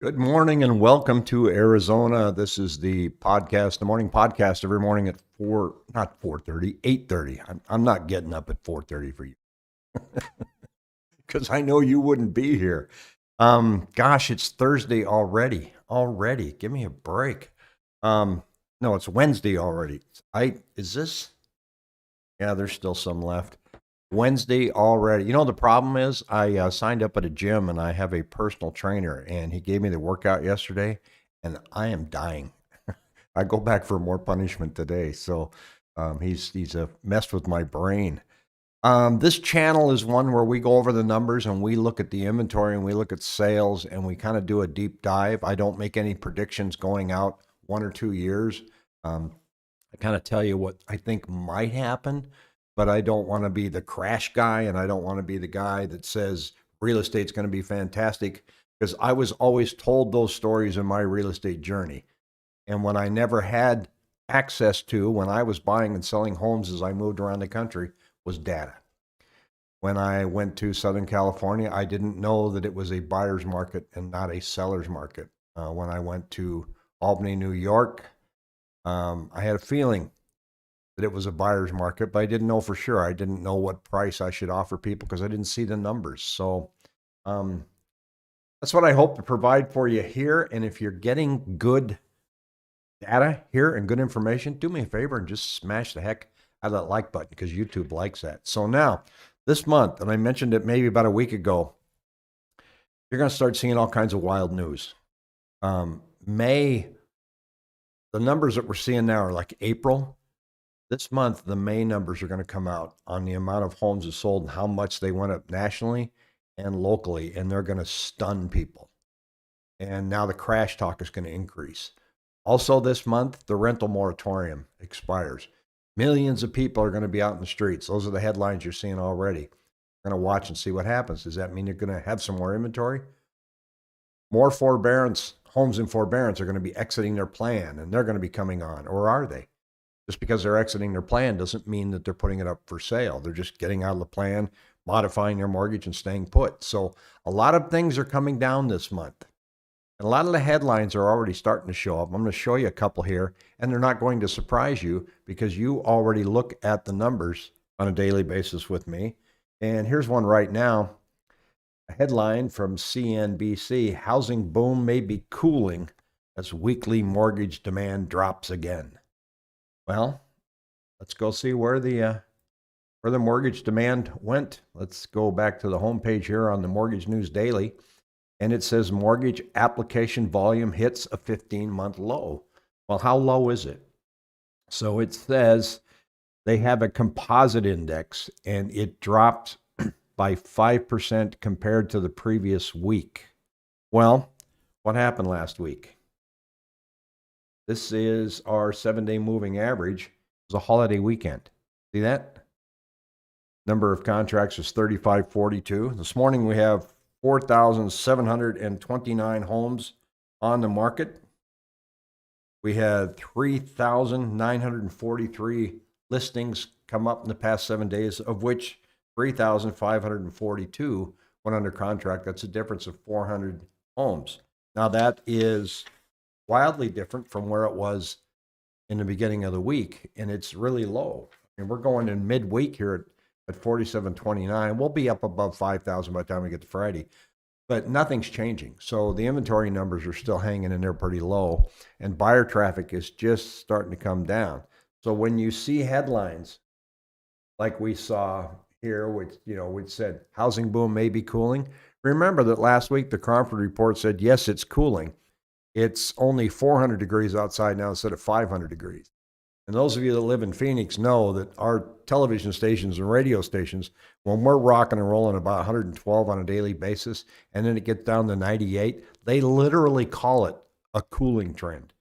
Good morning and welcome to Arizona. This is the podcast, the morning podcast every morning at 4, not 4:30, 8:30. I'm not getting up at 4:30 for you because I know you wouldn't be here. Gosh, it's Thursday already. Already. Give me a break. No, it's Wednesday already. Is this? Yeah, there's still some left. Wednesday already. You know, the problem is I signed up at a gym and I have a personal trainer and he gave me the workout yesterday and I am dying. I go back for more punishment today. So he's messed with my brain. This channel is one where we go over the numbers and we look at the inventory and we look at sales and we kind of do a deep dive. I don't make any predictions going out 1 or 2 years. I kind of tell you what I think might happen, but I don't want to be the crash guy and I don't want to be the guy that says real estate's going to be fantastic because I was always told those stories in my real estate journey. And when I never had access to, when I was buying and selling homes as I moved around the country, was data. When I went to Southern California, I didn't know that it was a buyer's market and not a seller's market. When I went to Albany, New York, I had a feeling that it was a buyer's market, but I didn't know for sure. I didn't know what price I should offer people because I didn't see the numbers. So that's what I hope to provide for you here. And if you're getting good data here and good information, do me a favor and just smash the heck out of that like button because YouTube likes that. So now, this month, and I mentioned it maybe about a week ago, you're going to start seeing all kinds of wild news. May, the numbers that we're seeing now are like April. This month, the May numbers are going to come out on the amount of homes that sold and how much they went up nationally and locally, and they're going to stun people. And now the crash talk is going to increase. Also this month, the rental moratorium expires. Millions of people are going to be out in the streets. Those are the headlines you're seeing already. We're going to watch and see what happens. Does that mean you're going to have some more inventory? More forbearance, homes in forbearance are going to be exiting their plan and they're going to be coming on, or are they? Just because they're exiting their plan doesn't mean that they're putting it up for sale. They're just getting out of the plan, modifying their mortgage and staying put. So a lot of things are coming down this month. And a lot of the headlines are already starting to show up. I'm going to show you a couple here, and they're not going to surprise you because you already look at the numbers on a daily basis with me. And here's one right now. A headline from CNBC, housing boom may be cooling as weekly mortgage demand drops again. Well, let's go see where the mortgage demand went. Let's go back to the homepage here on the Mortgage News Daily. And it says mortgage application volume hits a 15-month low. Well, how low is it? So it says they have a composite index and it dropped by 5% compared to the previous week. Well, what happened last week? This is our 7-day moving average. It was a holiday weekend. See that? Number of contracts is 3,542. This morning we have 4,729 homes on the market. We had 3,943 listings come up in the past 7 days, of which 3,542 went under contract. That's a difference of 400 homes. Now that is wildly different from where it was in the beginning of the week, and it's really low. And we're going in midweek here at 4729. We'll be up above 5,000 by the time we get to Friday, but nothing's changing. So the inventory numbers are still hanging in there pretty low, and buyer traffic is just starting to come down. So when you see headlines like we saw here, which said housing boom may be cooling, remember that last week the Cromford report said yes, it's cooling. It's only 400 degrees outside now instead of 500 degrees. And those of you that live in Phoenix know that our television stations and radio stations, when we're rocking and rolling about 112 on a daily basis, and then it gets down to 98, they literally call it a cooling trend.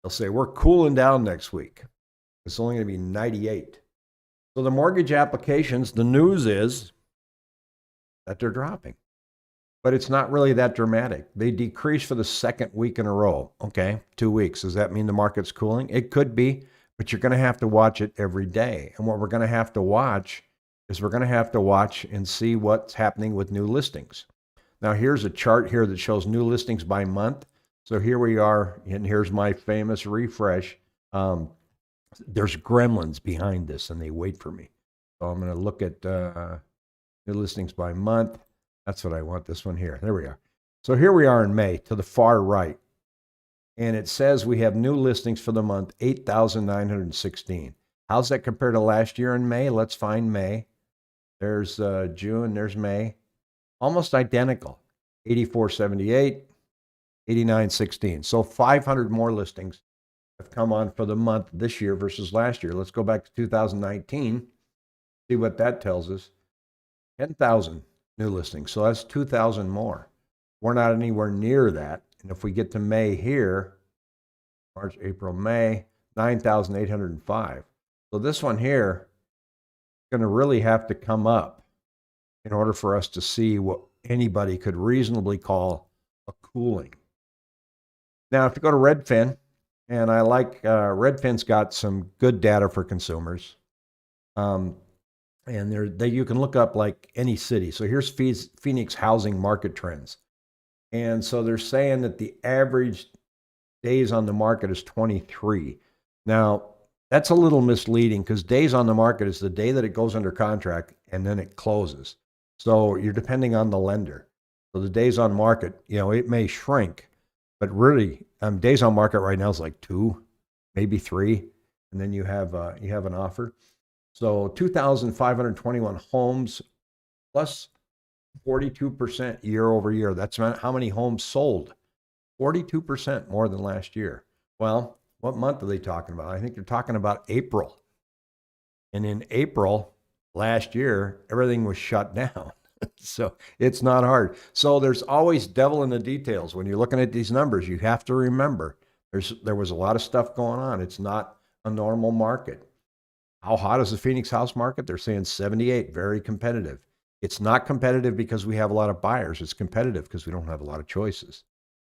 They'll say, we're cooling down next week. It's only going to be 98. So the mortgage applications, the news is that they're dropping. But it's not really that dramatic. They decreased for the second week in a row. Okay, 2 weeks. Does that mean the market's cooling? It could be, but you're going to have to watch it every day. And what we're going to have to watch is we're going to have to watch and see what's happening with new listings. Now here's a chart here that shows new listings by month. So here we are, and here's my famous refresh. There's gremlins behind this, and they wait for me. So I'm going to look at new listings by month. That's what I want, this one here. There we are. So here we are in May to the far right. And it says we have new listings for the month, 8,916. How's that compared to last year in May? Let's find May. There's June, there's May. Almost identical, 8478, 8916. So 500 more listings have come on for the month this year versus last year. Let's go back to 2019, see what that tells us. 10,000 new listings, so that's 2,000 more. We're not anywhere near that. And if we get to May here, March, April, May, 9,805. So this one here is going to really have to come up in order for us to see what anybody could reasonably call a cooling. Now, if you go to Redfin, and I like Redfin's got some good data for consumers, and you can look up like any city. So here's Phoenix housing market trends, and so they're saying that the average days on the market is 23. Now, that's a little misleading because days on the market is the day that it goes under contract and then it closes. So you're depending on the lender. So the days on market, it may shrink, but really, days on market right now is like 2, maybe 3, and then you have an offer. So 2,521 homes plus 42% year over year. That's how many homes sold. 42% more than last year. Well, what month are they talking about? I think they're talking about April. And in April last year, everything was shut down. So it's not hard. So there's always devil in the details. When you're looking at these numbers, you have to remember there was a lot of stuff going on. It's not a normal market. How hot is the Phoenix house market? They're saying 78, very competitive. It's not competitive because we have a lot of buyers. It's competitive because we don't have a lot of choices.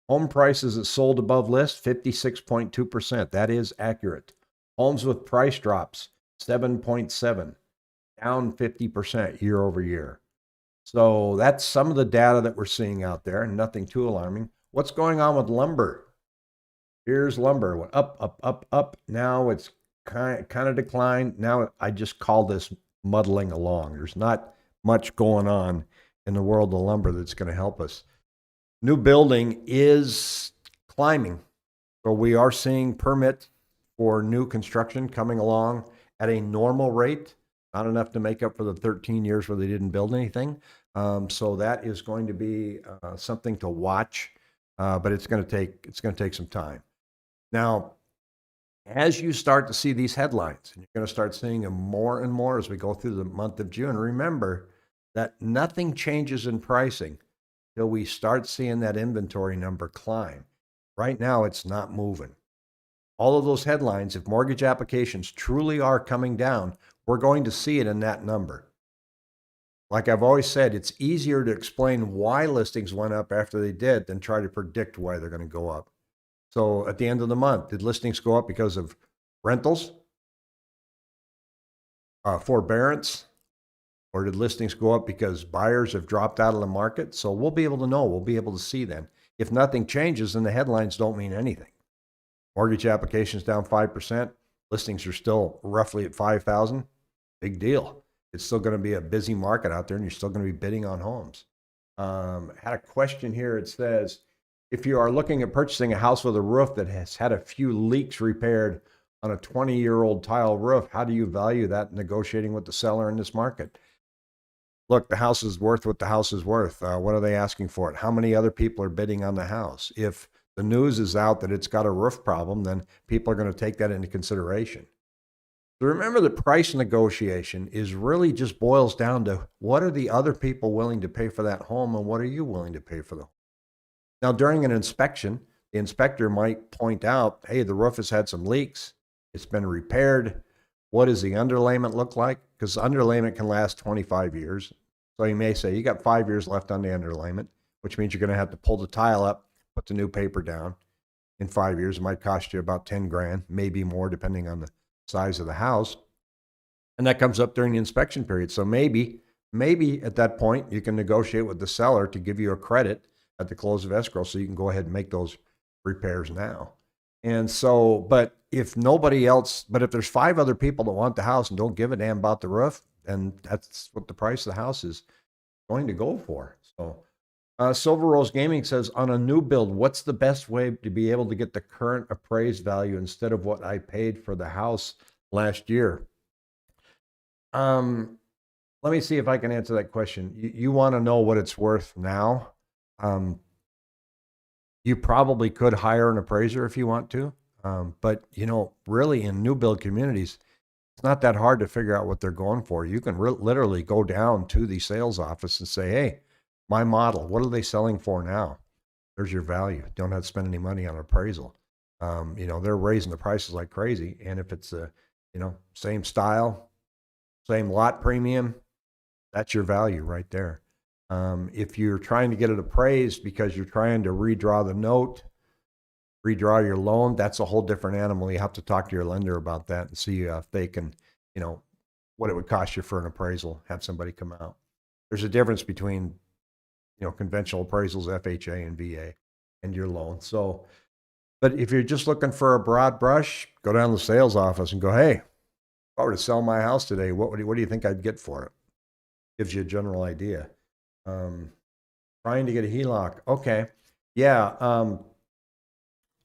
Home prices that sold above list, 56.2%. That is accurate. Homes with price drops, 7.7, down 50% year over year. So that's some of the data that we're seeing out there, and nothing too alarming. What's going on with lumber? Here's lumber, went up, up, up, up. Now it's kind of declined. Now I just call this muddling along. There's not much going on in the world of lumber that's going to help us. New building is climbing. So we are seeing permits for new construction coming along at a normal rate, not enough to make up for the 13 years where they didn't build anything. So that is going to be something to watch, but it's going to take some time. Now, as you start to see these headlines, and you're going to start seeing them more and more as we go through the month of June, remember that nothing changes in pricing till we start seeing that inventory number climb. Right now, it's not moving. All of those headlines, if mortgage applications truly are coming down, we're going to see it in that number. Like I've always said, it's easier to explain why listings went up after they did than try to predict why they're going to go up. So at the end of the month, did listings go up because of rentals, forbearance, or did listings go up because buyers have dropped out of the market? So we'll be able to know. We'll be able to see then. If nothing changes, then the headlines don't mean anything. Mortgage applications down 5%. Listings are still roughly at 5,000. Big deal. It's still going to be a busy market out there, and you're still going to be bidding on homes. Had a question here. It says, if you are looking at purchasing a house with a roof that has had a few leaks repaired on a 20-year-old tile roof, how do you value that negotiating with the seller in this market? Look, the house is worth what the house is worth. What are they asking for it? How many other people are bidding on the house? If the news is out that it's got a roof problem, then people are going to take that into consideration. So remember, the price negotiation is really just boils down to what are the other people willing to pay for that home and what are you willing to pay for the home? Now, during an inspection, the inspector might point out, hey, the roof has had some leaks. It's been repaired. What does the underlayment look like? Because underlayment can last 25 years. So he may say, you got 5 years left on the underlayment, which means you're going to have to pull the tile up, put the new paper down. In 5 years, it might cost you about 10 grand, maybe more, depending on the size of the house. And that comes up during the inspection period. So maybe maybe at that point you can negotiate with the seller to give you a credit at the close of escrow so you can go ahead and make those repairs now. And so, but if there's 5 other people that want the house and don't give a damn about the roof, then that's what the price of the house is going to go for. So, Silver Rose Gaming says, on a new build, what's the best way to be able to get the current appraised value instead of what I paid for the house last year? Let me see if I can answer that question. You want to know what it's worth now? You probably could hire an appraiser if you want to. But, really in new build communities, it's not that hard to figure out what they're going for. You can literally go down to the sales office and say, hey, my model, what are they selling for now? There's your value. Don't have to spend any money on appraisal. They're raising the prices like crazy. And if it's same style, same lot premium, that's your value right there. If you're trying to get it appraised because you're trying to redraw the note, redraw your loan, that's a whole different animal. You have to talk to your lender about that and see if they can, what it would cost you for an appraisal, have somebody come out. There's a difference between, conventional appraisals, FHA and VA, and your loan. So, but if you're just looking for a broad brush, go down to the sales office and go, hey, if I were to sell my house today, what do you think I'd get for it? Gives you a general idea. Trying to get a HELOC. Okay. Yeah.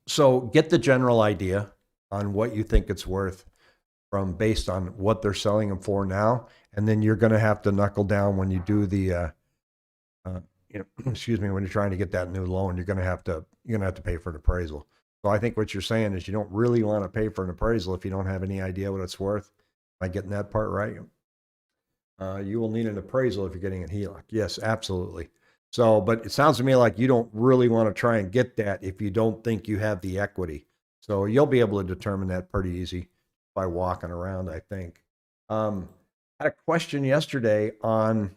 So get the general idea on what you think it's worth based on what they're selling them for now. And then you're going to have to knuckle down when you do the, when you're trying to get that new loan, you're going to have to pay for an appraisal. So I think what you're saying is you don't really want to pay for an appraisal if you don't have any idea what it's worth. Am I getting that part right? You will need an appraisal if you're getting a HELOC. Yes, absolutely. So, but it sounds to me like you don't really want to try and get that if you don't think you have the equity. So you'll be able to determine that pretty easy by walking around, I think. I had a question yesterday well,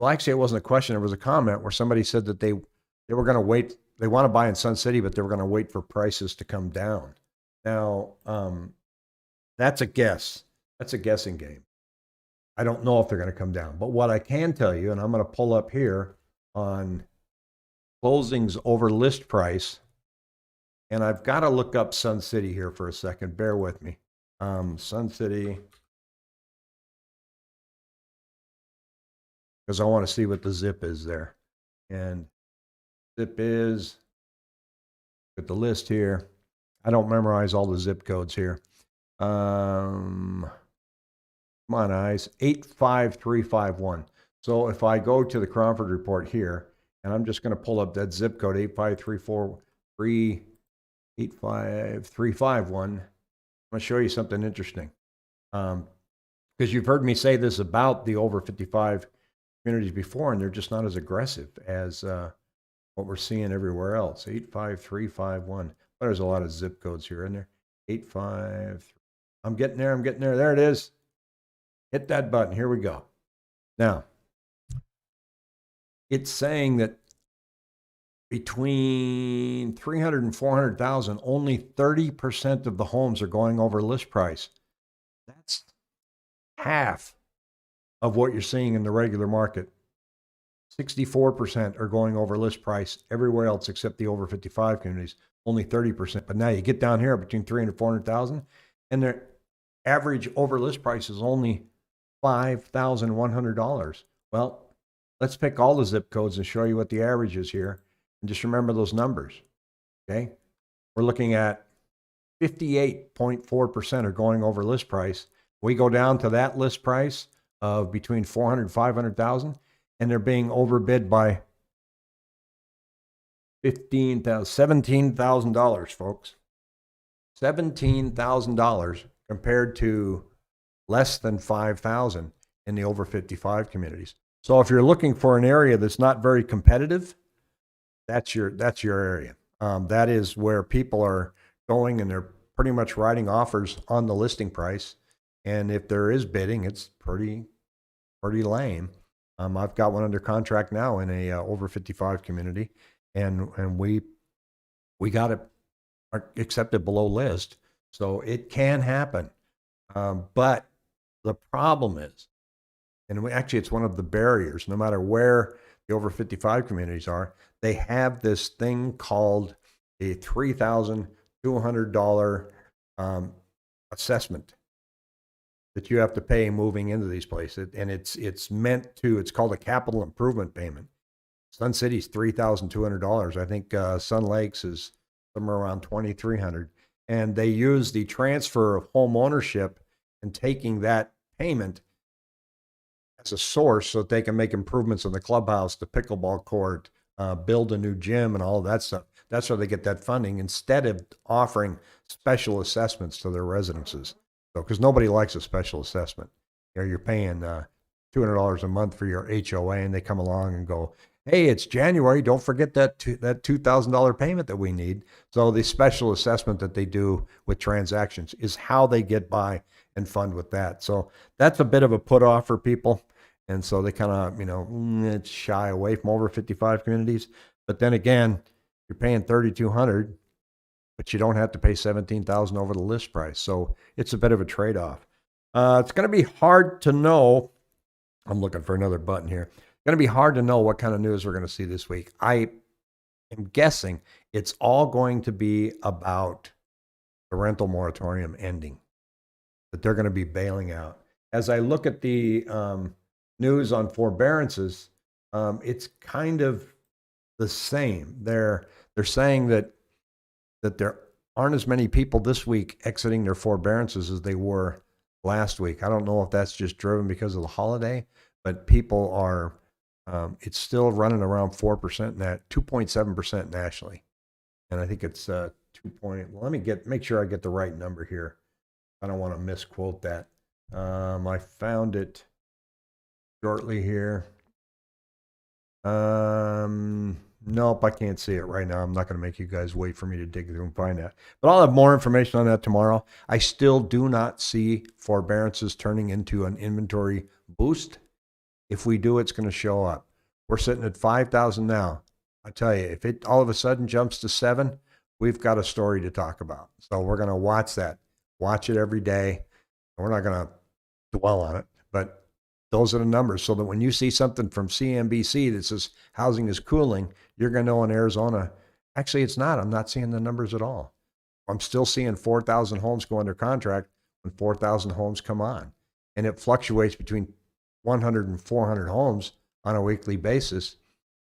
actually it wasn't a question, it was a comment where somebody said that they were going to wait. They want to buy in Sun City, but they were going to wait for prices to come down. Now, that's a guess. That's a guessing game. I don't know if they're going to come down. But what I can tell you, and I'm going to pull up here on closings over list price, and I've got to look up Sun City here for a second. Bear with me. Sun City, because I want to see what the zip is there. And zip is, at the list here. I don't memorize all the zip codes here. Come on, eyes. 85351. So if I go to the Cromford report here, and I'm just going to pull up that zip code 85351. I'm going to show you something interesting. Because you've heard me say this about the over 55 communities before, and they're just not as aggressive as what we're seeing everywhere else. 85351. There's a lot of zip codes here in there. 853. I'm getting there. There it is. Hit that button. Here we go. Now, it's saying that between 300 and 400,000, only 30% of the homes are going over list price. That's half of what you're seeing in the regular market. 64% are going over list price everywhere else except the over 55 communities, only 30%. But now you get down here between 300 and 400,000, and their average over list price is only $5,100. Well, let's pick all the zip codes and show you what the average is here. And just remember those numbers, okay? We're looking at 58.4% are going over list price. We go down to that list price of between 400 and 500,000, and they're being overbid by $17,000, folks. $17,000 compared to less than 5,000 in the over 55 communities. So if you're looking for an area that's not very competitive, that's your area. That is where people are going, and they're pretty much writing offers on the listing price. And if there is bidding, it's pretty lame. I've got one under contract now in a over 55 community, and we got it accepted below list. So it can happen. But The problem is, and actually it's one of the barriers, no matter where the over 55 communities are, they have this thing called a $3,200 assessment that you have to pay moving into these places. And it's meant to, it's called a capital improvement payment. Sun City's $3,200. I think Sun Lakes is somewhere around $2,300. And they use the transfer of home ownership and taking that payment as a source so that they can make improvements in the clubhouse, the pickleball court, build a new gym, and all of that stuff. That's where they get that funding instead of offering special assessments to their residences. So, because nobody likes a special assessment. You know, you're paying $200 a month for your HOA, and they come along and go, "Hey, it's January. Don't forget that $2,000 payment that we need." So the special assessment that they do with transactions is how they get by and fund with that. So that's a bit of a put off for people. And so they kind of, it's shy away from over 55 communities. But then again, you're paying $3,200, but you don't have to pay $17,000 over the list price. So it's a bit of a trade-off. It's going to be hard to know. I'm looking for another button here. It's going to be hard to know what kind of news we're going to see this week. I am guessing it's all going to be about the rental moratorium ending, that they're going to be bailing out. As I look at the news on forbearances, it's kind of the same. They're saying that there aren't as many people this week exiting their forbearances as they were last week. I don't know if that's just driven because of the holiday, but people are, it's still running around 4%, 2.7% nationally. And I think it's 2 point, well, let me make sure I get the right number here. I don't want to misquote that. I found it shortly here. Nope, I can't see it right now. I'm not going to make you guys wait for me to dig through and find that. But I'll have more information on that tomorrow. I still do not see forbearances turning into an inventory boost. If we do, it's going to show up. We're sitting at 5,000 now. I tell you, if it all of a sudden jumps to 7, we've got a story to talk about. So we're going to watch that. Watch it every day. We're not going to dwell on it, but those are the numbers. So that when you see something from CNBC that says housing is cooling, you're going to know in Arizona, actually it's not. I'm not seeing the numbers at all. I'm still seeing 4,000 homes go under contract when 4,000 homes come on. And it fluctuates between 100 and 400 homes on a weekly basis,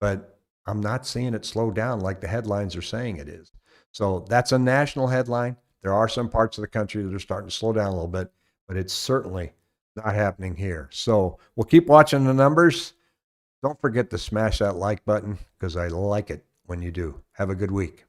but I'm not seeing it slow down like the headlines are saying it is. So that's a national headline. There are some parts of the country that are starting to slow down a little bit, but it's certainly not happening here. So we'll keep watching the numbers. Don't forget to smash that like button because I like it when you do. Have a good week.